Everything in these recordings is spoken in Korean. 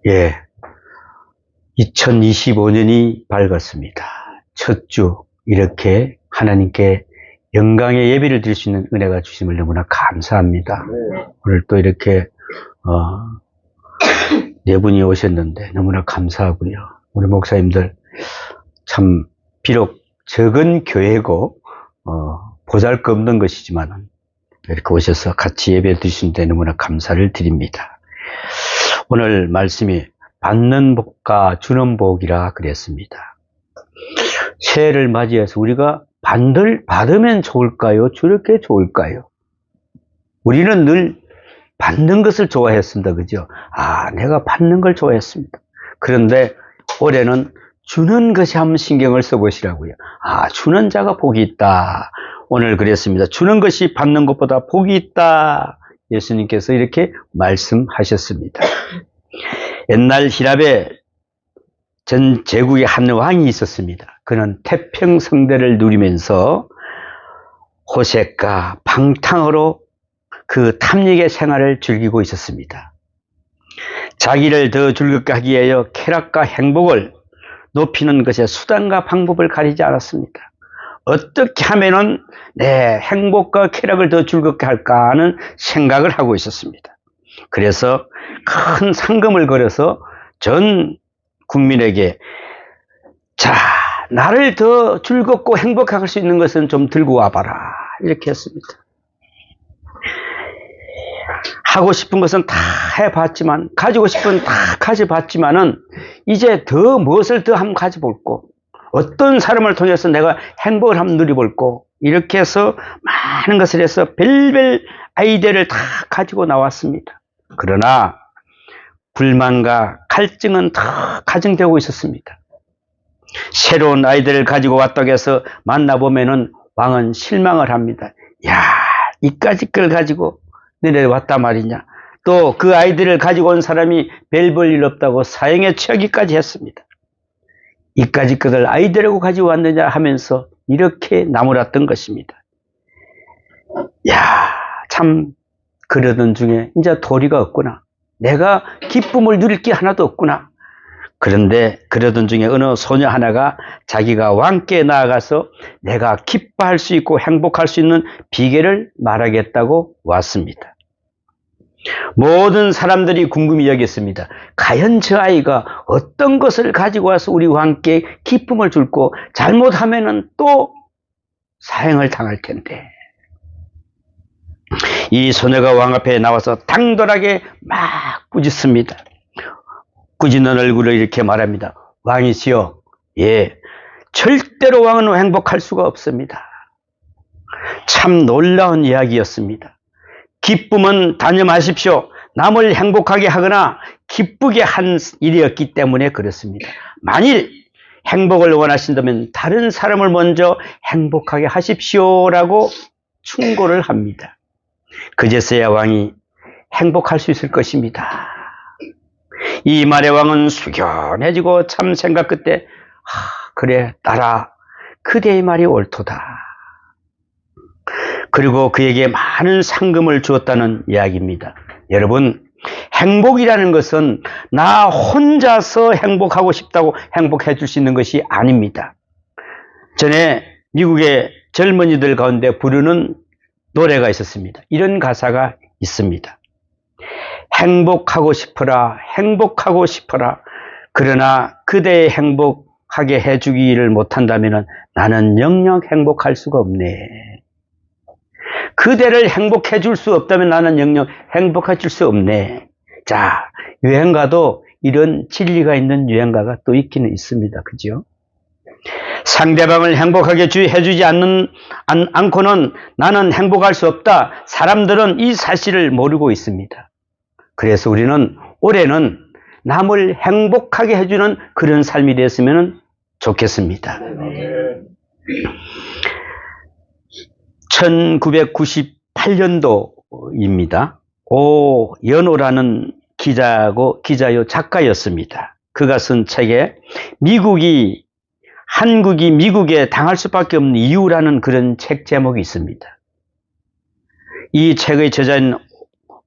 예, 2025년이 밝았습니다. 첫 주 이렇게 하나님께 영광의 예배를 드릴 수 있는 은혜가 주심을 너무나 감사합니다. 오늘 또 이렇게 네 분이 오셨는데 너무나 감사하고요. 우리 목사님들 참 비록 적은 교회고 보잘것없는 것이지만 이렇게 오셔서 같이 예배 드리시는데 너무나 감사를 드립니다. 오늘 말씀이 받는 복과 주는 복이라 그랬습니다. 새해를 맞이해서 우리가 받으면 좋을까요? 주는 게 좋을까요? 우리는 늘 받는 것을 좋아했습니다. 그죠? 내가 받는 걸 좋아했습니다. 그런데 올해는 주는 것이 한번 신경을 써보시라고요. 주는 자가 복이 있다. 오늘 그랬습니다. 주는 것이 받는 것보다 복이 있다. 예수님께서 이렇게 말씀하셨습니다. 옛날 히랍에 전 제국의 한 왕이 있었습니다. 그는 태평성대를 누리면서 호색과 방탕으로 그 탐닉의 생활을 즐기고 있었습니다. 자기를 더 즐겁게 하기 위하여 쾌락과 행복을 높이는 것에 수단과 방법을 가리지 않았습니다. 어떻게 하면은 내 행복과 쾌락을 더 즐겁게 할까 하는 생각을 하고 있었습니다. 그래서 큰 상금을 걸어서 전 국민에게 나를 더 즐겁고 행복하게 할 수 있는 것은 좀 들고 와봐라 이렇게 했습니다. 하고 싶은 것은 다 해봤지만 가지고 싶은 다 가져봤지만은 이제 더 무엇을 더 한번 가져볼고 어떤 사람을 통해서 내가 행복을 한번 누려볼고 이렇게 해서 많은 것을 해서 별별 아이디어를 다 가지고 나왔습니다. 그러나 불만과 갈증은 다 가정되고 있었습니다. 새로운 아이디어를 가지고 왔다고 해서 만나보면은 왕은 실망을 합니다. 이까짓 걸 가지고 너네 왔단 말이냐. 또 그 아이디어를 가지고 온 사람이 별 볼 일 없다고 사형에 처하기까지 했습니다. 이까짓 것을 아이디어라고 가지고 왔느냐 하면서 이렇게 나무랐던 것입니다. 참 그러던 중에 이제 도리가 없구나. 내가 기쁨을 누릴 게 하나도 없구나. 그런데 그러던 중에 어느 소녀 하나가 자기가 왕께 나아가서 내가 기뻐할 수 있고 행복할 수 있는 비결을 말하겠다고 왔습니다. 모든 사람들이 궁금히 여겼습니다. 과연 저 아이가 어떤 것을 가지고 와서 우리 왕께 기쁨을 줄고 잘못하면은 또 사형을 당할 텐데. 이 소녀가 왕 앞에 나와서 당돌하게 막 꾸짖습니다. 꾸짖는 얼굴을 이렇게 말합니다. 왕이시여, 절대로 왕은 행복할 수가 없습니다. 참 놀라운 이야기였습니다. 기쁨은 단념하십시오. 남을 행복하게 하거나 기쁘게 한 일이었기 때문에 그렇습니다. 만일 행복을 원하신다면 다른 사람을 먼저 행복하게 하십시오라고 충고를 합니다. 그제서야 왕이 행복할 수 있을 것입니다. 이 말에 왕은 숙연해지고 참 생각 끝에 그래 딸아 그대의 말이 옳도다. 그리고 그에게 많은 상금을 주었다는 이야기입니다. 여러분 행복이라는 것은 나 혼자서 행복하고 싶다고 행복해 줄 수 있는 것이 아닙니다. 전에 미국의 젊은이들 가운데 부르는 노래가 있었습니다. 이런 가사가 있습니다. 행복하고 싶어라 행복하고 싶어라 그러나 그대의 행복하게 해주기를 못한다면 나는 영영 행복할 수가 없네. 그대를 행복해 줄 수 없다면 나는 영영 행복해 줄 수 없네. 자, 유행가도 이런 진리가 있는 유행가가 또 있기는 있습니다. 그죠? 상대방을 행복하게 해주지 않고는 나는 행복할 수 없다. 사람들은 이 사실을 모르고 있습니다. 그래서 우리는 올해는 남을 행복하게 해주는 그런 삶이 됐으면 좋겠습니다. 1998년도입니다. 오연호라는 기자요 작가였습니다. 그가 쓴 책에 한국이 미국에 당할 수밖에 없는 이유라는 그런 책 제목이 있습니다. 이 책의 저자인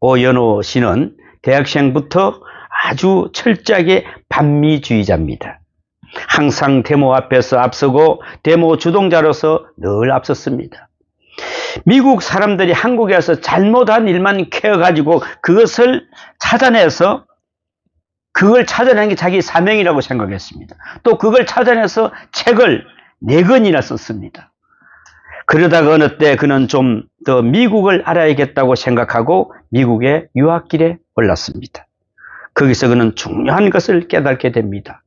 오연호 씨는 대학생부터 아주 철저하게 반미주의자입니다. 항상 데모 앞에서 앞서고 데모 주동자로서 늘 앞섰습니다. 미국 사람들이 한국에 와서 잘못한 일만 캐어가지고 그것을 찾아내서 그걸 찾아내는 게 자기 사명이라고 생각했습니다. 또 그걸 찾아내서 책을 4권이나 썼습니다. 그러다가 어느 때 그는 좀 더 미국을 알아야겠다고 생각하고 미국의 유학길에 올랐습니다. 거기서 그는 중요한 것을 깨닫게 됩니다.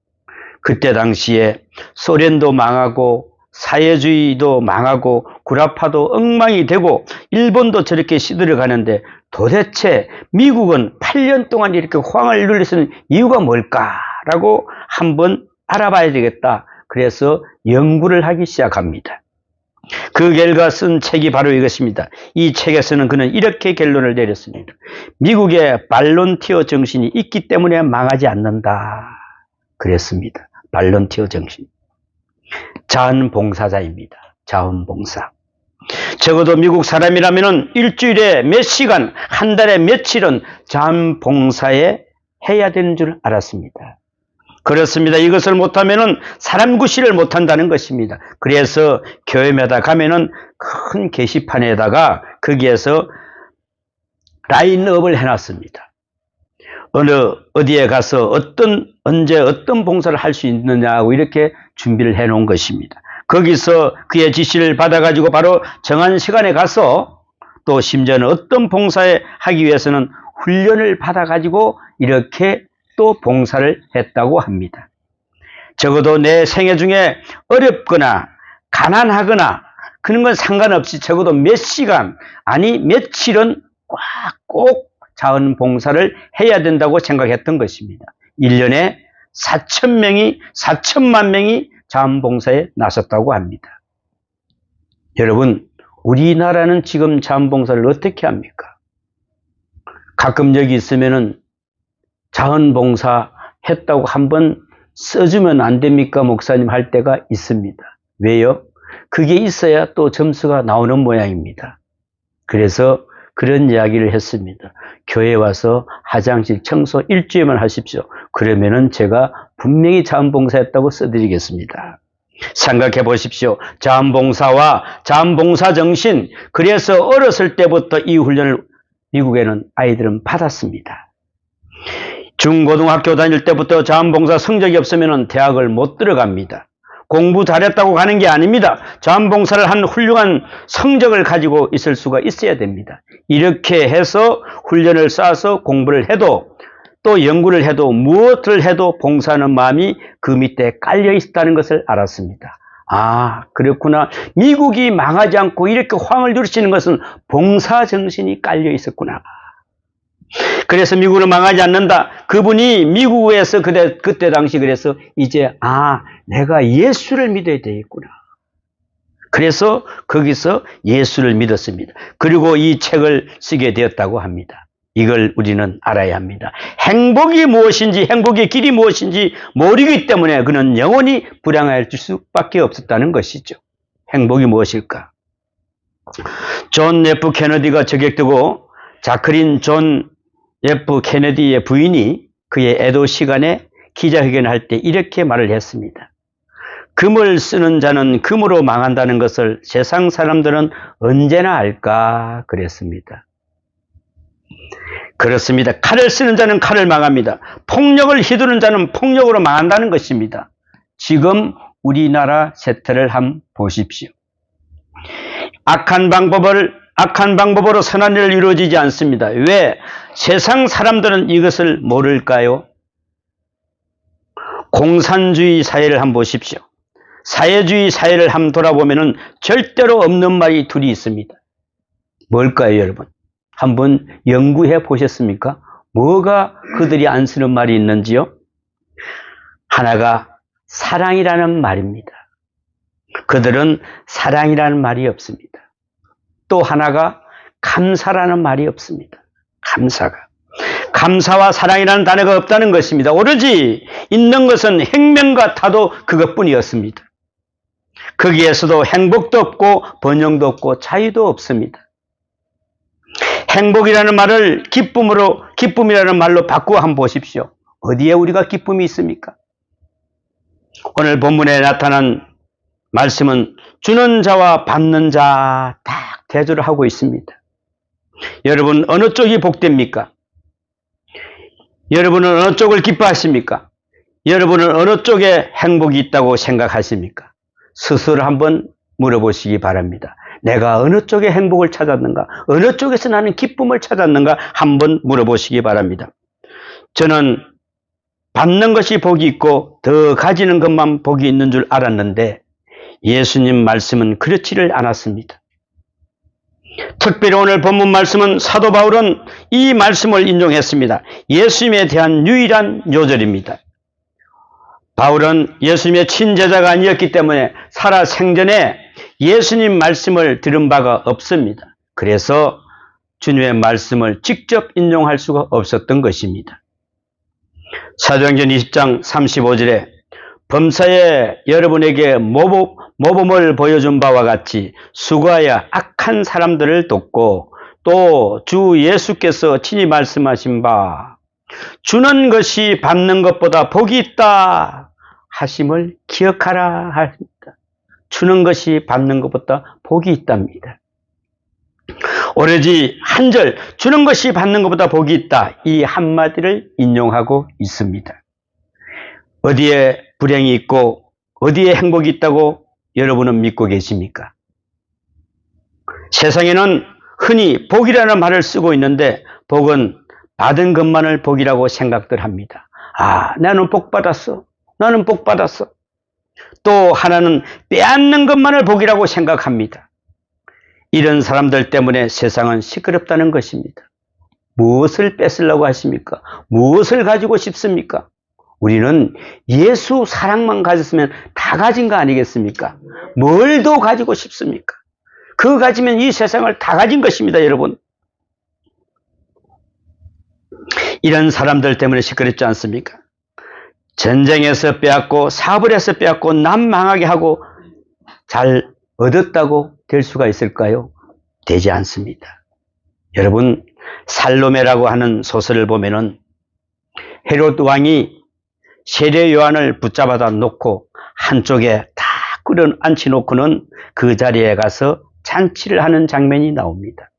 그때 당시에 소련도 망하고 사회주의도 망하고 구라파도 엉망이 되고 일본도 저렇게 시들어가는데 도대체 미국은 8년 동안 이렇게 호황을 누릴 수 있는 이유가 뭘까라고 한번 알아봐야 되겠다. 그래서 연구를 하기 시작합니다. 그 결과 쓴 책이 바로 이것입니다. 이 책에서는 그는 이렇게 결론을 내렸습니다. 미국의 발론티어 정신이 있기 때문에 망하지 않는다. 그랬습니다. 발론티어 정신. 자원봉사자입니다. 자원봉사. 적어도 미국 사람이라면 일주일에 몇 시간, 한 달에 며칠은 자원봉사에 해야 되는 줄 알았습니다. 그렇습니다. 이것을 못하면 사람 구실을 못한다는 것입니다. 그래서 교회마다 가면은 큰 게시판에다가 거기에서 라인업을 해놨습니다. 어디에 가서 언제 어떤 봉사를 할 수 있느냐고 이렇게 준비를 해놓은 것입니다. 거기서 그의 지시를 받아가지고 바로 정한 시간에 가서 또 심지어는 어떤 봉사에 하기 위해서는 훈련을 받아가지고 이렇게 또 봉사를 했다고 합니다. 적어도 내 생애 중에 어렵거나 가난하거나 그런 건 상관없이 적어도 몇 시간 아니 며칠은 꼭 자원봉사를 해야 된다고 생각했던 것입니다. 1년에 4천만 명이 자원봉사에 나섰다고 합니다. 여러분, 우리나라는 지금 자원봉사를 어떻게 합니까? 가끔 여기 있으면은 자원봉사 했다고 한번 써주면 안 됩니까? 목사님 할 때가 있습니다. 왜요? 그게 있어야 또 점수가 나오는 모양입니다. 그래서 그런 이야기를 했습니다. 교회에 와서 화장실 청소 일주일만 하십시오. 그러면은 제가 분명히 자원봉사했다고 써드리겠습니다. 생각해 보십시오. 자원봉사와 자원봉사 정신, 그래서 어렸을 때부터 이 훈련을 미국에는 아이들은 받았습니다. 중고등학교 다닐 때부터 자원봉사 성적이 없으면 대학을 못 들어갑니다. 공부 잘했다고 가는 게 아닙니다. 자원봉사를 한 훌륭한 성적을 가지고 있을 수가 있어야 됩니다. 이렇게 해서 훈련을 쌓아서 공부를 해도 또 연구를 해도 무엇을 해도 봉사하는 마음이 그 밑에 깔려 있다는 것을 알았습니다. 아, 그렇구나. 미국이 망하지 않고 이렇게 호황을 누리시는 것은 봉사정신이 깔려 있었구나. 그래서 미국은 망하지 않는다. 그분이 미국에서 그때 당시 그래서 이제 내가 예수를 믿어야 되겠구나. 그래서 거기서 예수를 믿었습니다. 그리고 이 책을 쓰게 되었다고 합니다. 이걸 우리는 알아야 합니다. 행복이 무엇인지, 행복의 길이 무엇인지 모르기 때문에 그는 영원히 불행할 수밖에 없었다는 것이죠. 행복이 무엇일까? 존 F 케네디가 저격되고 자클린 존 F 케네디의 부인이 그의 애도 시간에 기자회견을 할 때 이렇게 말을 했습니다. 금을 쓰는 자는 금으로 망한다는 것을 세상 사람들은 언제나 알까? 그랬습니다. 그렇습니다. 칼을 쓰는 자는 칼을 망합니다. 폭력을 휘두르는 자는 폭력으로 망한다는 것입니다. 지금 우리나라 세태를 한번 보십시오. 악한 방법으로 선한 일을 이루어지지 않습니다. 왜? 세상 사람들은 이것을 모를까요? 공산주의 사회를 한번 보십시오. 사회주의 사회를 한번 돌아보면은 절대로 없는 말이 둘이 있습니다. 뭘까요, 여러분? 한번 연구해 보셨습니까? 뭐가 그들이 안 쓰는 말이 있는지요? 하나가 사랑이라는 말입니다. 그들은 사랑이라는 말이 없습니다. 또 하나가 감사라는 말이 없습니다. 감사와 사랑이라는 단어가 없다는 것입니다. 오로지 있는 것은 행명과 타도 그것뿐이었습니다. 거기에서도 행복도 없고 번영도 없고 자유도 없습니다. 행복이라는 말을 기쁨이라는 말로 바꾸어 한번 보십시오. 어디에 우리가 기쁨이 있습니까? 오늘 본문에 나타난 말씀은 주는 자와 받는 자 딱 대조를 하고 있습니다. 여러분 어느 쪽이 복됩니까? 여러분은 어느 쪽을 기뻐하십니까? 여러분은 어느 쪽에 행복이 있다고 생각하십니까? 스스로 한번 물어보시기 바랍니다. 내가 어느 쪽에 행복을 찾았는가? 어느 쪽에서 나는 기쁨을 찾았는가? 한번 물어보시기 바랍니다. 저는 받는 것이 복이 있고 더 가지는 것만 복이 있는 줄 알았는데 예수님 말씀은 그렇지를 않았습니다. 특별히 오늘 본문 말씀은 사도 바울은 이 말씀을 인용했습니다. 예수님에 대한 유일한 요절입니다. 바울은 예수님의 친제자가 아니었기 때문에 살아 생전에 예수님 말씀을 들은 바가 없습니다. 그래서 주님의 말씀을 직접 인용할 수가 없었던 것입니다. 사도행전 20장 35절에 범사에 여러분에게 모범을 보여준 바와 같이 수고하여 악한 사람들을 돕고 또 주 예수께서 친히 말씀하신 바 주는 것이 받는 것보다 복이 있다 하심을 기억하라 합니다. 주는 것이 받는 것보다 복이 있답니다. 오로지 한 절 주는 것이 받는 것보다 복이 있다 이 한마디를 인용하고 있습니다. 어디에 불행이 있고 어디에 행복이 있다고 여러분은 믿고 계십니까? 세상에는 흔히 복이라는 말을 쓰고 있는데 복은 받은 것만을 복이라고 생각들 합니다. 아, 나는 복 받았어. 나는 복 받았어. 또 하나는 빼앗는 것만을 복이라고 생각합니다. 이런 사람들 때문에 세상은 시끄럽다는 것입니다. 무엇을 뺏으려고 하십니까? 무엇을 가지고 싶습니까? 우리는 예수 사랑만 가졌으면 다 가진 거 아니겠습니까? 뭘 더 가지고 싶습니까? 그거 가지면 이 세상을 다 가진 것입니다, 여러분. 이런 사람들 때문에 시끄럽지 않습니까? 전쟁에서 빼앗고 사업을 해서 빼앗고 남 망하게 하고 잘 얻었다고 될 수가 있을까요? 되지 않습니다. 여러분, 살로메라고 하는 소설을 보면은 헤롯 왕이 세례 요한을 붙잡아다 놓고 한쪽에 다 끌어앉혀 놓고는 그 자리에 가서 잔치를 하는 장면이 나옵니다.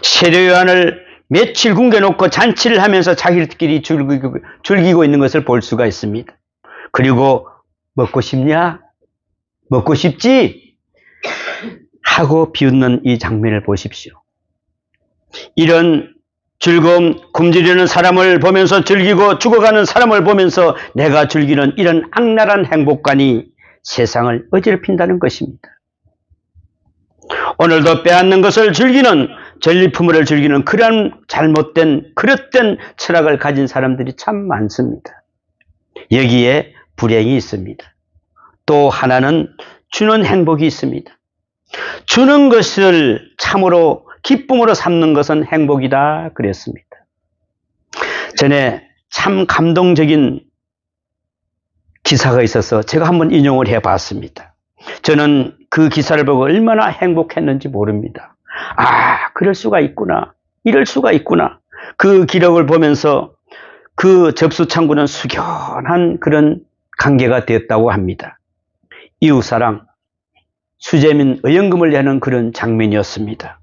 세례 요한을 며칠 굶겨놓고 잔치를 하면서 자기들끼리 즐기고 있는 것을 볼 수가 있습니다. 그리고 먹고 싶냐? 먹고 싶지? 하고 비웃는 이 장면을 보십시오. 이런 즐거움, 굶주리는 사람을 보면서 즐기고 죽어가는 사람을 보면서 내가 즐기는 이런 악랄한 행복관이 세상을 어지럽힌다는 것입니다. 오늘도 빼앗는 것을 즐기는, 전리품을 즐기는 그런 잘못된, 그릇된 철학을 가진 사람들이 참 많습니다. 여기에 불행이 있습니다. 또 하나는 주는 행복이 있습니다. 주는 것을 참으로 기쁨으로 삼는 것은 행복이다 그랬습니다. 전에 참 감동적인 기사가 있어서 제가 한번 인용을 해봤습니다. 저는 그 기사를 보고 얼마나 행복했는지 모릅니다. 아, 그럴 수가 있구나. 이럴 수가 있구나. 그 기록을 보면서 그 접수창구는 숙연한 그런 관계가 되었다고 합니다. 이웃사랑, 수재민 의연금을 내는 그런 장면이었습니다.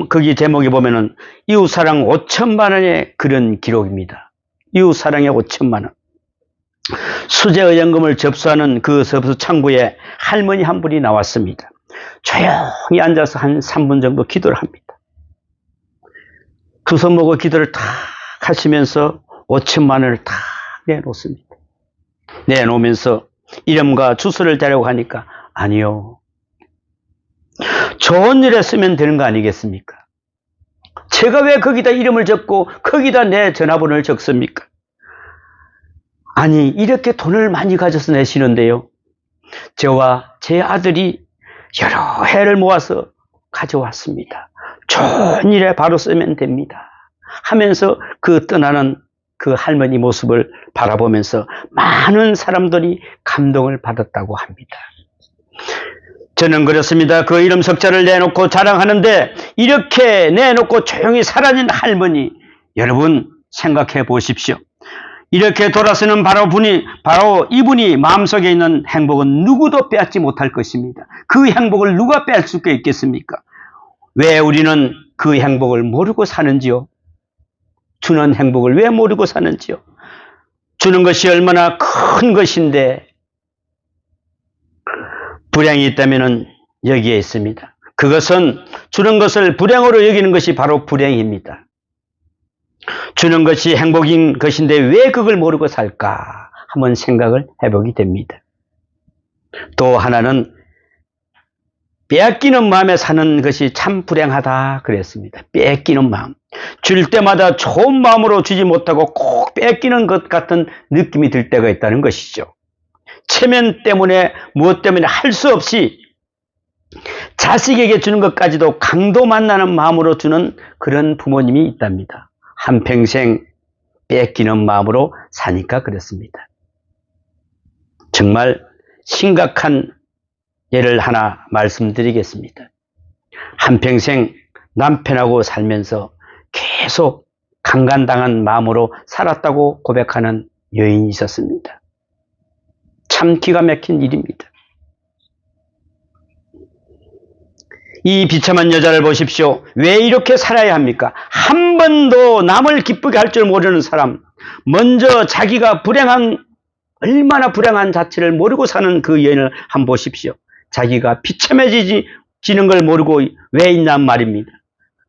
거기 제목에 보면은 이웃사랑 5천만 원의 그런 기록입니다. 이웃사랑의 5천만 원. 수재의연금을 접수하는 그 접수창구에 할머니 한 분이 나왔습니다. 조용히 앉아서 한 3분 정도 기도를 합니다. 두 손 모고 기도를 탁 하시면서 5천만 원을 탁 내놓습니다. 내놓으면서 이름과 주소를 대라고 하니까 아니요. 좋은 일에 쓰면 되는 거 아니겠습니까? 제가 왜 거기다 이름을 적고 거기다 내 전화번호를 적습니까? 아니, 이렇게 돈을 많이 가져서 내시는데요. 저와 제 아들이 여러 해를 모아서 가져왔습니다. 좋은 일에 바로 쓰면 됩니다. 하면서 그 떠나는 그 할머니 모습을 바라보면서 많은 사람들이 감동을 받았다고 합니다. 저는 그렇습니다. 그 이름 석자를 내놓고 자랑하는데 이렇게 내놓고 조용히 사라진 할머니, 여러분 생각해 보십시오. 이렇게 돌아서는 바로 이분이 마음속에 있는 행복은 누구도 빼앗지 못할 것입니다. 그 행복을 누가 빼앗을 수 있겠습니까? 왜 우리는 그 행복을 모르고 사는지요? 주는 행복을 왜 모르고 사는지요? 주는 것이 얼마나 큰 것인데 불행이 있다면 여기에 있습니다. 그것은 주는 것을 불행으로 여기는 것이 바로 불행입니다. 주는 것이 행복인 것인데 왜 그걸 모르고 살까? 한번 생각을 해보게 됩니다. 또 하나는 빼앗기는 마음에 사는 것이 참 불행하다 그랬습니다. 빼앗기는 마음. 줄 때마다 좋은 마음으로 주지 못하고 꼭 빼앗기는 것 같은 느낌이 들 때가 있다는 것이죠. 체면 때문에 무엇 때문에 할 수 없이 자식에게 주는 것까지도 강도 만나는 마음으로 주는 그런 부모님이 있답니다. 한평생 뺏기는 마음으로 사니까 그렇습니다. 정말 심각한 예를 하나 말씀드리겠습니다. 한평생 남편하고 살면서 계속 강간당한 마음으로 살았다고 고백하는 여인이 있었습니다. 참 기가 막힌 일입니다. 이 비참한 여자를 보십시오. 왜 이렇게 살아야 합니까? 한 번도 남을 기쁘게 할 줄 모르는 사람, 먼저 자기가 얼마나 불행한 자체를 모르고 사는 그 여인을 한번 보십시오. 자기가 비참해지는 걸 모르고 왜 있냔 말입니다.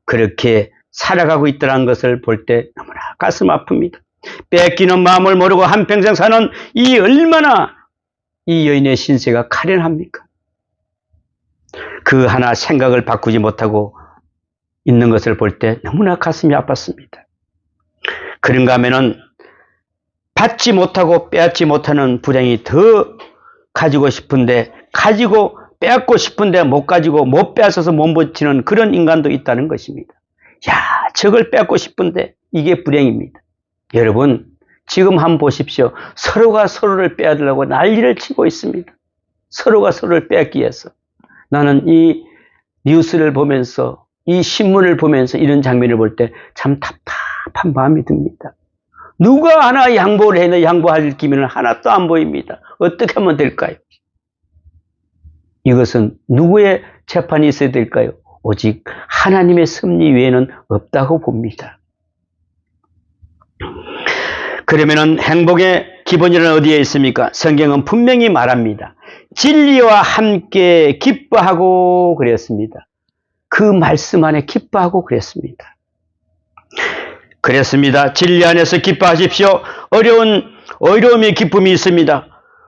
그렇게 살아가고 있다는 것을 볼 때 너무나 가슴 아픕니다. 뺏기는 마음을 모르고 한평생 사는 얼마나 이 여인의 신세가 카련합니까? 그 하나 생각을 바꾸지 못하고 있는 것을 볼 때 너무나 가슴이 아팠습니다. 그런가 하면은 받지 못하고 빼앗지 못하는 불행이 더 가지고 싶은데 가지고 빼앗고 싶은데 못 가지고 못 빼앗아서 못 버티는 그런 인간도 있다는 것입니다. 야, 저걸 빼앗고 싶은데 이게 불행입니다. 여러분 지금 한번 보십시오. 서로가 서로를 빼앗으려고 난리를 치고 있습니다. 서로가 서로를 빼앗기 위해서. 나는 이 뉴스를 보면서 이 신문을 보면서 이런 장면을 볼 때 참 답답한 마음이 듭니다. 누가 하나 양보를 해야 양보할 기미는 하나도 안 보입니다. 어떻게 하면 될까요? 이것은 누구의 재판이 있어야 될까요? 오직 하나님의 섭리 외에는 없다고 봅니다. 그러면은 행복의 기본이는 어디에 있습니까? 성경은 분명히 말합니다. 진리와 함께 기뻐하고 그랬습니다. 그 말씀 안에 기뻐하고 그랬습니다. 그랬습니다. 진리 안에서 기뻐하십시오. 어려움이 기쁨이 있습니다.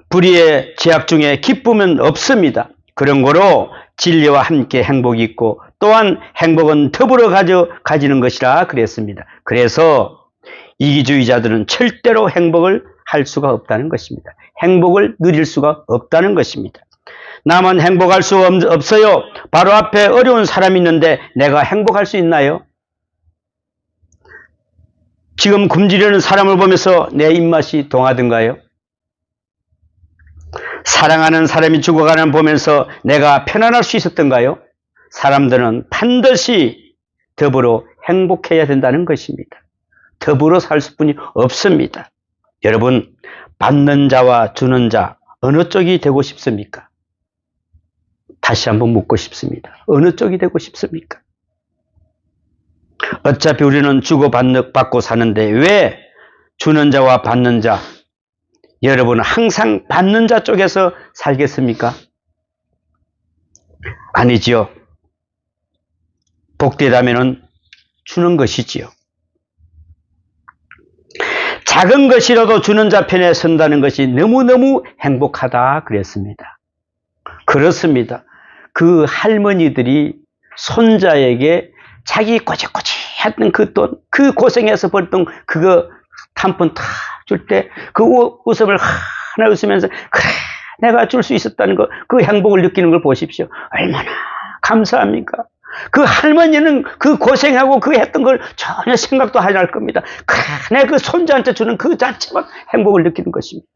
불의의 제약 중에 기쁨은 없습니다. 그런 거로 진리와 함께 행복이 있고 또한 행복은 더불어 가지는 것이라 그랬습니다. 그래서 이기주의자들은 절대로 행복을 할 수가 없다는 것입니다. 행복을 누릴 수가 없다는 것입니다. 나만 행복할 수 없어요. 바로 앞에 어려운 사람이 있는데 내가 행복할 수 있나요? 지금 굶주리는 사람을 보면서 내 입맛이 동하던가요? 사랑하는 사람이 죽어가는 보면서 내가 편안할 수 있었던가요? 사람들은 반드시 더불어 행복해야 된다는 것입니다. 더불어 살 수뿐이 없습니다. 여러분, 받는 자와 주는 자 어느 쪽이 되고 싶습니까? 다시 한번 묻고 싶습니다. 어느 쪽이 되고 싶습니까? 어차피 우리는 주고받고 사는데 왜 주는 자와 받는 자, 여러분은 항상 받는 자 쪽에서 살겠습니까? 아니지요. 복되다면은 주는 것이지요. 작은 것이라도 주는 자 편에 선다는 것이 너무너무 행복하다 그랬습니다. 그렇습니다. 그 할머니들이 손자에게 자기 꼬치꼬치했던 그 돈, 그 고생해서 벌던 그거 단푼 다 줄 때 그 웃음을 하나 웃으면서 그래 내가 줄 수 있었다는 거, 그 행복을 느끼는 걸 보십시오. 얼마나 감사합니까? 그 할머니는 그 고생하고 그 했던 걸 전혀 생각도 하지 않을 겁니다. 그래 내 그 손자한테 주는 그 자체만 행복을 느끼는 것입니다.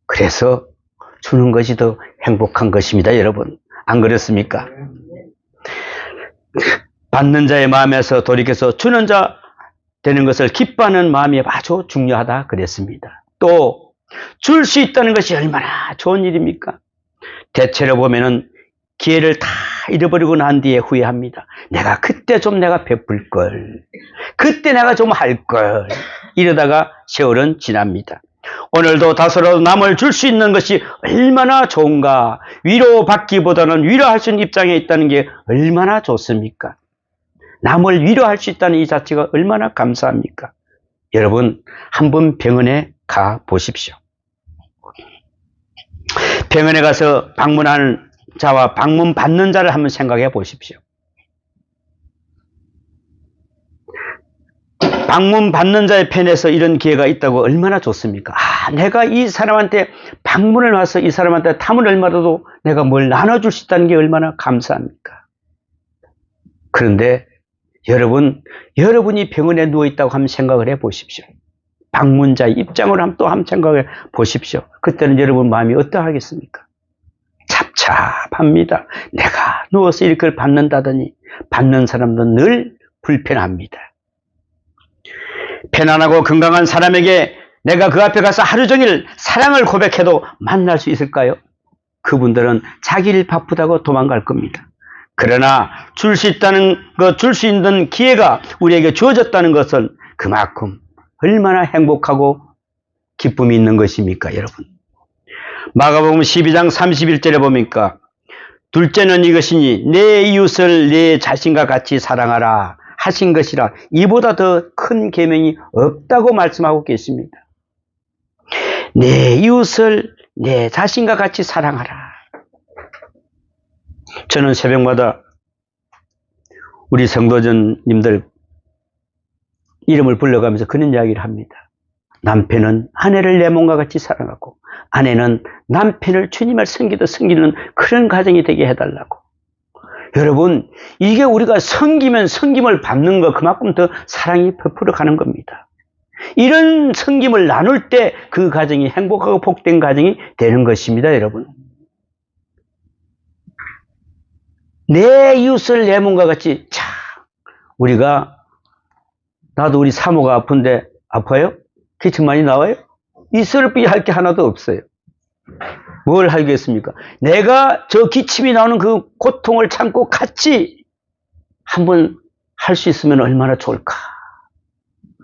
그래서 주는 것이 더 행복한 것입니다, 여러분. 안 그렇습니까? 받는 자의 마음에서 돌이켜서 주는 자 되는 것을 기뻐하는 마음이 아주 중요하다 그랬습니다. 또 줄 수 있다는 것이 얼마나 좋은 일입니까? 대체로 보면은 기회를 다 잃어버리고 난 뒤에 후회합니다. 내가 그때 좀 내가 베풀 걸, 그때 내가 좀 할 걸, 이러다가 세월은 지납니다. 오늘도 다소라도 남을 줄 수 있는 것이 얼마나 좋은가. 위로받기보다는 위로할 수 있는 입장에 있다는 게 얼마나 좋습니까? 남을 위로할 수 있다는 이 자체가 얼마나 감사합니까? 여러분, 한번 병원에 가 보십시오. 병원에 가서 방문하는 자와 방문 받는 자를 한번 생각해 보십시오. 방문 받는 자의 편에서 이런 기회가 있다고 얼마나 좋습니까? 내가 이 사람한테 방문을 와서 이 사람한테 탐을 얼마라도 내가 뭘 나눠줄 수 있다는 게 얼마나 감사합니까? 그런데 여러분이 병원에 누워있다고 한번 생각을 해 보십시오. 방문자의 입장으로 또 한번 생각해 보십시오. 그때는 여러분 마음이 어떠하겠습니까? 합니다. 내가 누워서 이걸 받는다더니 받는 사람도 늘 불편합니다. 편안하고 건강한 사람에게 내가 그 앞에 가서 하루 종일 사랑을 고백해도 만날 수 있을까요? 그분들은 자기 일 바쁘다고 도망갈 겁니다. 그러나 줄 수 있다는 것, 줄 수 있는 기회가 우리에게 주어졌다는 것은 그만큼 얼마나 행복하고 기쁨이 있는 것입니까, 여러분? 마가복음 12장 31절에 보니까 둘째는 이것이니 내 이웃을 내 자신과 같이 사랑하라 하신 것이라. 이보다 더 큰 계명이 없다고 말씀하고 계십니다. 내 이웃을 내 자신과 같이 사랑하라. 저는 새벽마다 우리 성도님들 이름을 불러가면서 그런 이야기를 합니다. 남편은 아내를 내 몸과 같이 사랑하고 아내는 남편을 주님을 섬기는 그런 가정이 되게 해달라고. 여러분, 이게 우리가 섬기면 섬김을 받는 것, 그만큼 더 사랑이 베풀어 가는 겁니다. 이런 섬김을 나눌 때 그 가정이 행복하고 복된 가정이 되는 것입니다, 여러분. 내 이웃을 내 몸과 같이, 나도 우리 사모가 아픈데 아파요? 기침 많이 나와요? 있을 할 게 하나도 없어요. 뭘 하겠습니까? 내가 저 기침이 나오는 그 고통을 참고 같이 한번 할 수 있으면 얼마나 좋을까.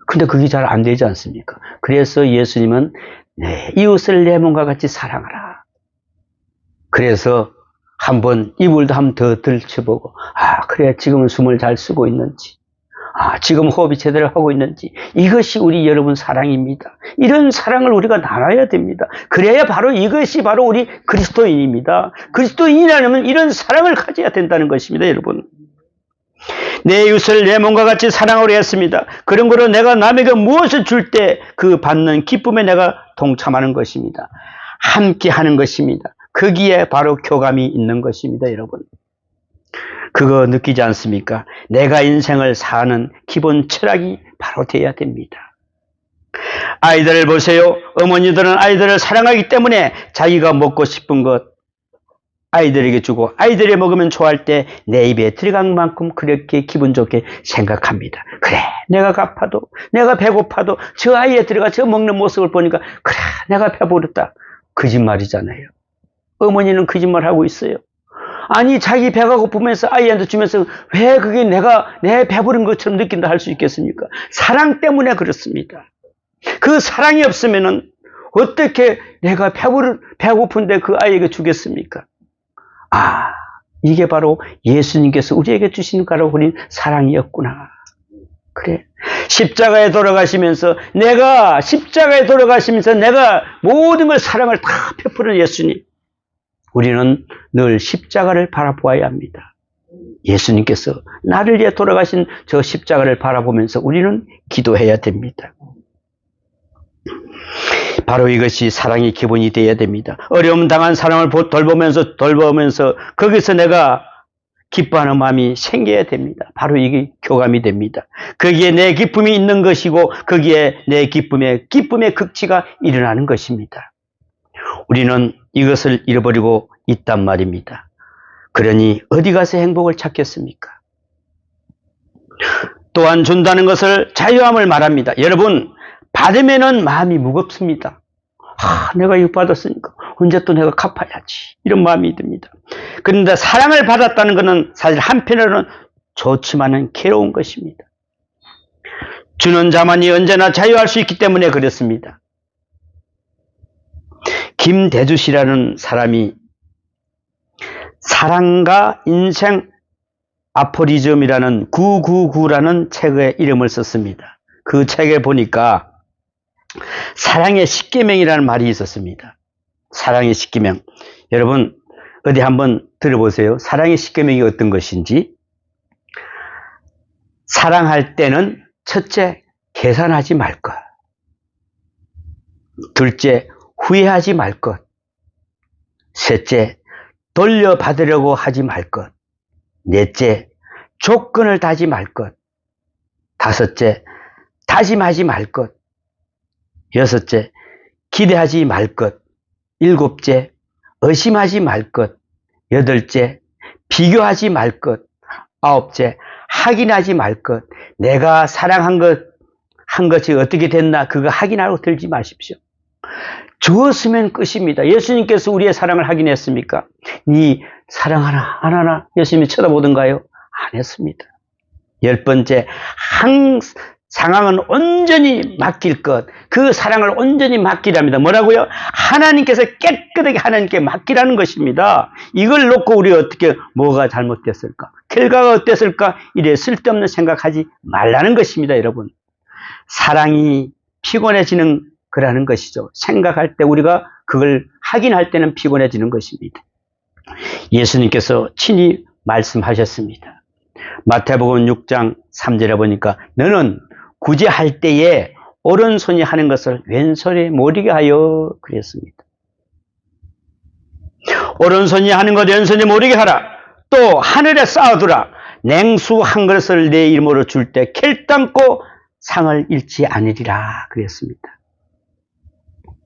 근데 그게 잘 안 되지 않습니까? 그래서 예수님은 이웃을 내 몸과 같이 사랑하라. 그래서 한번 이불도 한번 더 들춰보고, 그래, 지금은 숨을 잘 쉬고 있는지, 지금 호흡이 제대로 하고 있는지, 이것이 우리 여러분 사랑입니다. 이런 사랑을 우리가 나눠야 됩니다. 그래야 바로 이것이 바로 우리 그리스도인입니다. 그리스도인이라면 이런 사랑을 가져야 된다는 것입니다, 여러분. 내 이웃을 내 몸과 같이 사랑하려 했습니다. 그런 거로 내가 남에게 무엇을 줄 때 그 받는 기쁨에 내가 동참하는 것입니다. 함께 하는 것입니다. 거기에 바로 교감이 있는 것입니다, 여러분. 그거 느끼지 않습니까? 내가 인생을 사는 기본 철학이 바로 돼야 됩니다. 아이들을 보세요. 어머니들은 아이들을 사랑하기 때문에 자기가 먹고 싶은 것 아이들에게 주고 아이들이 먹으면 좋아할 때 내 입에 들어간 만큼 그렇게 기분 좋게 생각합니다. 그래, 내가 아파도 내가 배고파도 저 아이에 들어가 저 먹는 모습을 보니까 그래, 내가 배부르다. 거짓말이잖아요. 어머니는 거짓말하고 있어요. 아니, 자기 배가 고프면서 아이한테 주면서 왜 그게 내 배부른 것처럼 느낀다 할 수 있겠습니까? 사랑 때문에 그렇습니다. 그 사랑이 없으면은 어떻게 내가 배고픈데 그 아이에게 주겠습니까? 이게 바로 예수님께서 우리에게 주신 가로 버린 사랑이었구나. 그래. 십자가에 돌아가시면서 내가 모든 걸 사랑을 다 베푸는 예수님. 우리는 늘 십자가를 바라보아야 합니다. 예수님께서 나를 위해 돌아가신 저 십자가를 바라보면서 우리는 기도해야 됩니다. 바로 이것이 사랑의 기본이 되어야 됩니다. 어려움 당한 사람을 돌보면서 거기서 내가 기뻐하는 마음이 생겨야 됩니다. 바로 이게 교감이 됩니다. 거기에 내 기쁨이 있는 것이고 거기에 내 기쁨의 극치가 일어나는 것입니다. 우리는 이것을 잃어버리고 있단 말입니다. 그러니 어디 가서 행복을 찾겠습니까? 또한 준다는 것을 자유함을 말합니다. 여러분, 받으면은 마음이 무겁습니다. 내가 이거 받았으니까 언제 또 내가 갚아야지, 이런 마음이 듭니다. 그런데 사랑을 받았다는 것은 사실 한편으로는 좋지만은 괴로운 것입니다. 주는 자만이 언제나 자유할 수 있기 때문에 그렇습니다. 김대주 씨라는 사람이 사랑과 인생 아포리즘이라는 999라는 책에 이름을 썼습니다. 그 책에 보니까 사랑의 10계명이라는 말이 있었습니다. 사랑의 10계명. 여러분, 어디 한번 들어보세요. 사랑의 10계명이 어떤 것인지. 사랑할 때는 첫째, 계산하지 말 것. 둘째, 후회하지 말 것. 셋째, 돌려받으려고 하지 말 것. 넷째, 조건을 다지 말 것. 다섯째, 다짐하지 말 것. 여섯째, 기대하지 말 것. 일곱째, 의심하지 말 것. 여덟째, 비교하지 말 것. 아홉째, 확인하지 말 것. 내가 사랑한 것이 어떻게 됐나, 그거 확인하고 들지 마십시오. 주었으면 끝입니다. 예수님께서 우리의 사랑을 확인했습니까? 네 사랑하나 안 하나 예수님이 쳐다보던가요? 안 했습니다. 10번째, 상황은 온전히 맡길 것. 그 사랑을 온전히 맡기랍니다. 뭐라고요? 하나님께서 깨끗하게 하나님께 맡기라는 것입니다. 이걸 놓고 우리 어떻게 뭐가 잘못됐을까? 결과가 어땠을까? 이래 쓸데없는 생각하지 말라는 것입니다, 여러분. 사랑이 피곤해지는 거라는 것이죠. 생각할 때 우리가 그걸 확인할 때는 피곤해지는 것입니다. 예수님께서 친히 말씀하셨습니다. 마태복음 6장 3절에 보니까 너는 구제할 때에 오른손이 하는 것을 왼손에 모르게 하여 그랬습니다. 오른손이 하는 것 왼손이 모르게 하라. 또 하늘에 쌓아두라. 냉수 한 그릇을 내 이름으로 줄 때 결단코 상을 잃지 않으리라 그랬습니다.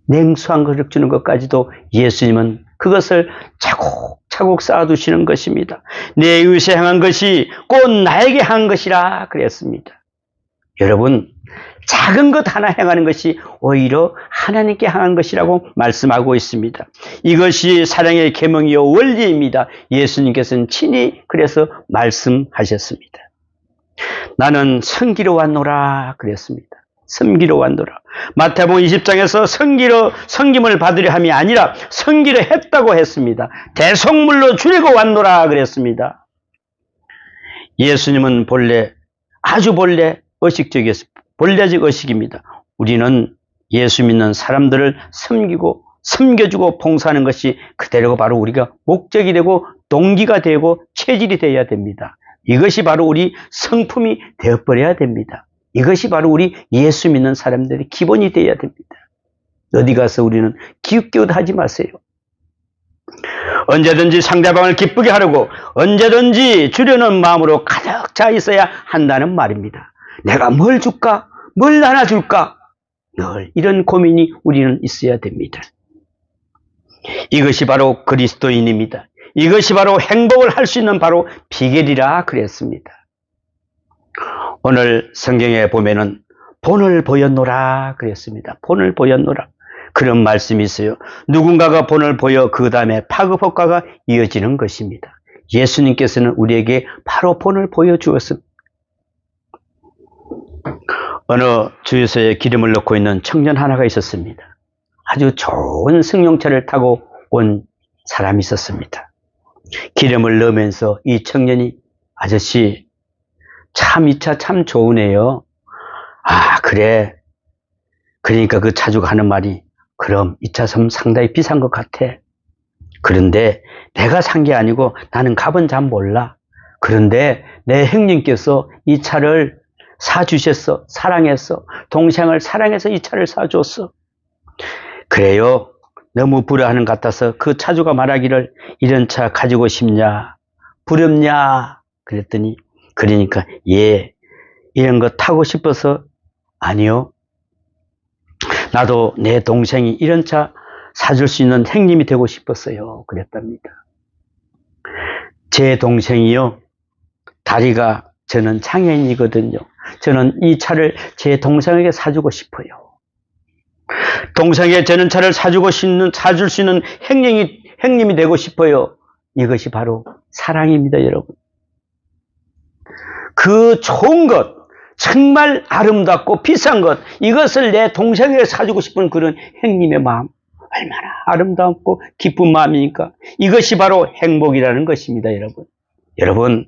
냉수 한 그릇 주는 것까지도 예수님은 그것을 차곡차곡 쌓아두시는 것입니다. 내 이웃에 행한 것이 곧 나에게 한 것이라 그랬습니다. 여러분, 작은 것 하나 행하는 것이 오히려 하나님께 향한 것이라고 말씀하고 있습니다. 이것이 사랑의 계명이요 원리입니다. 예수님께서는 친히 그래서 말씀하셨습니다. 나는 섬기러 왔노라 그랬습니다. 섬기러 왔노라. 마태복음 20장에서 섬김을 받으려 함이 아니라 섬기려 했다고 했습니다. 대속물로 주려고 왔노라 그랬습니다. 예수님은 아주 본래 의식적이었습니다. 본래적 의식입니다. 우리는 예수 믿는 사람들을 섬겨주고 봉사하는 것이 그대로 바로 우리가 목적이 되고 동기가 되고 체질이 되어야 됩니다. 이것이 바로 우리 성품이 되어버려야 됩니다. 이것이 바로 우리 예수 믿는 사람들의 기본이 되어야 됩니다. 어디 가서 우리는 기웃기웃하지 마세요. 언제든지 상대방을 기쁘게 하려고 언제든지 주려는 마음으로 가득 차 있어야 한다는 말입니다. 내가 뭘 줄까? 뭘 하나 줄까? 늘 이런 고민이 우리는 있어야 됩니다. 이것이 바로 그리스도인입니다. 이것이 바로 행복을 할 수 있는 바로 비결이라 그랬습니다. 오늘 성경에 보면은 본을 보였노라 그랬습니다. 본을 보였노라. 그런 말씀이 있어요. 누군가가 본을 보여 그 다음에 파급효과가 이어지는 것입니다. 예수님께서는 우리에게 바로 본을 보여주었습니다. 어느 주유소에 기름을 넣고 있는 청년 하나가 있었습니다. 아주 좋은 승용차를 타고 온 사람이 있었습니다. 기름을 넣으면서 이 청년이 아저씨 참 이 차 참 좋으네요. 아 그래. 그러니까 그 차주가 하는 말이 그럼 이 차 상당히 비싼 것 같아. 그런데 내가 산 게 아니고 나는 값은 잘 몰라. 그런데 내 형님께서 이 차를 사주셨어. 사랑했어. 동생을 사랑해서 이 차를 사줬어. 그래요. 너무 부러워하는 것 같아서 그 차주가 말하기를 이런 차 가지고 싶냐? 부럽냐? 그랬더니 그러니까 예, 이런 거 타고 싶어서 아니요. 나도 내 동생이 이런 차 사줄 수 있는 형님이 되고 싶었어요. 그랬답니다. 제 동생이요. 다리가 저는 장애인이거든요. 저는 이 차를 제 동생에게 사주고 싶어요. 동생에게 저는 차를 사줄 수 있는 형님이 되고 싶어요. 이것이 바로 사랑입니다, 여러분. 그 좋은 것, 정말 아름답고 비싼 것, 이것을 내 동생에게 사주고 싶은 그런 형님의 마음, 얼마나 아름답고 기쁜 마음이니까. 이것이 바로 행복이라는 것입니다, 여러분. 여러분,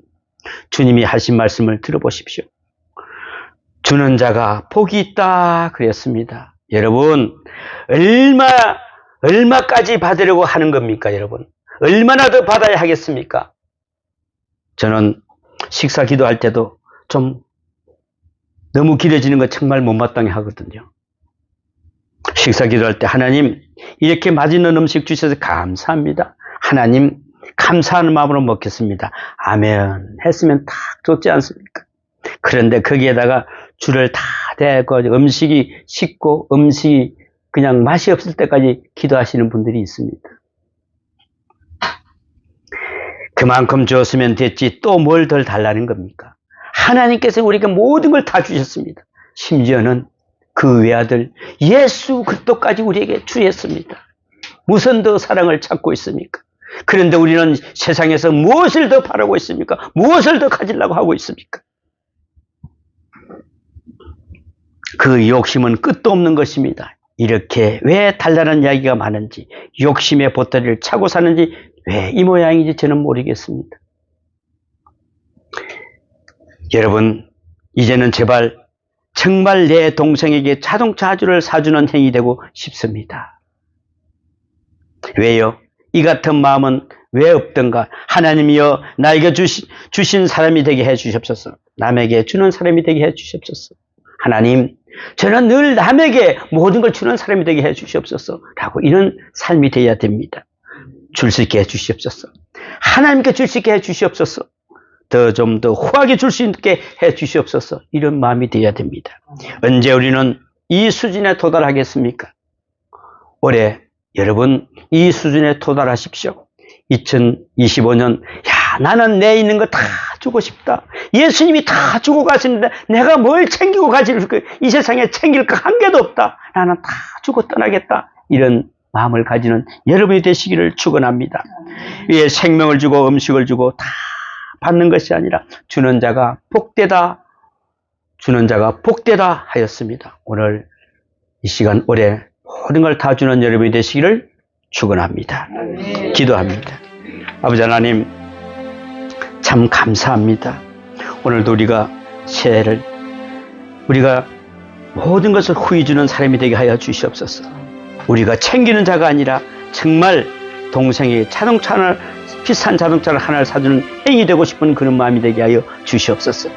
주님이 하신 말씀을 들어보십시오. 주는 자가 복이 있다 그랬습니다. 여러분, 얼마까지 받으려고 하는 겁니까, 여러분? 얼마나 더 받아야 하겠습니까? 저는 식사 기도할 때도 좀 너무 길어지는 거 정말 못마땅해 하거든요. 식사 기도할 때 하나님, 이렇게 맛있는 음식 주셔서 감사합니다. 하나님, 감사하는 마음으로 먹겠습니다. 아멘 했으면 딱 좋지 않습니까? 그런데 거기에다가 줄을 다 대고 음식이 식고 음식이 그냥 맛이 없을 때까지 기도하시는 분들이 있습니다. 그만큼 주었으면 됐지 또 뭘 덜 달라는 겁니까? 하나님께서 우리에게 모든 걸 다 주셨습니다. 심지어는 그 외아들 예수 그리스도까지 우리에게 주셨습니다. 무슨 더 사랑을 찾고 있습니까? 그런데 우리는 세상에서 무엇을 더 바라고 있습니까? 무엇을 더 가지려고 하고 있습니까? 그 욕심은 끝도 없는 것입니다. 이렇게 왜 달라는 이야기가 많은지, 욕심의 보따리를 차고 사는지 왜 이 모양인지 저는 모르겠습니다. 여러분, 이제는 제발 정말 내 동생에게 자동차주를 사주는 행위 되고 싶습니다. 왜요? 이 같은 마음은 왜 없던가? 하나님이여 나에게 주신 사람이 되게 해 주시옵소서. 남에게 주는 사람이 되게 해 주시옵소서. 하나님, 저는 늘 남에게 모든 걸 주는 사람이 되게 해 주시옵소서. 라고 이런 삶이 되어야 됩니다. 줄 수 있게 해 주시옵소서. 하나님께 줄 수 있게 해 주시옵소서. 좀 더 후하게 줄 수 있게 해 주시옵소서. 이런 마음이 되어야 됩니다. 언제 우리는 이 수준에 도달하겠습니까? 올해 여러분 이 수준에 도달하십시오. 2025년 나는 내 있는 거 다 주고 싶다. 예수님이 다 주고 가시는데 내가 뭘 챙기고 가질 이 세상에 챙길 거 한 개도 없다. 나는 다 주고 떠나겠다. 이런 마음을 가지는 여러분이 되시기를 축원합니다. 위에 생명을 주고 음식을 주고 다 받는 것이 아니라 주는 자가 복되다 하였습니다. 오늘 이 시간 올해 모든 걸 다 주는 여러분이 되시기를 축원합니다. 기도합니다. 아버지 하나님 참 감사합니다. 오늘도 우리가 새해를 우리가 모든 것을 후히 주는 사람이 되게 하여 주시옵소서. 우리가 챙기는 자가 아니라 정말 동생이 비싼 자동차를 하나를 사주는 행위 되고 싶은 그런 마음이 되게 하여 주시옵소서.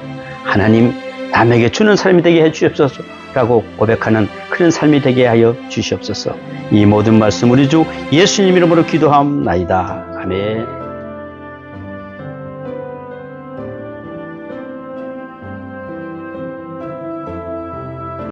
하나님 남에게 주는 사람이 되게 해 주시옵소서 라고 고백하는 그런 삶이 되게 하여 주시옵소서. 이 모든 말씀 우리 주 예수님 이름으로 기도하옵나이다. 아멘.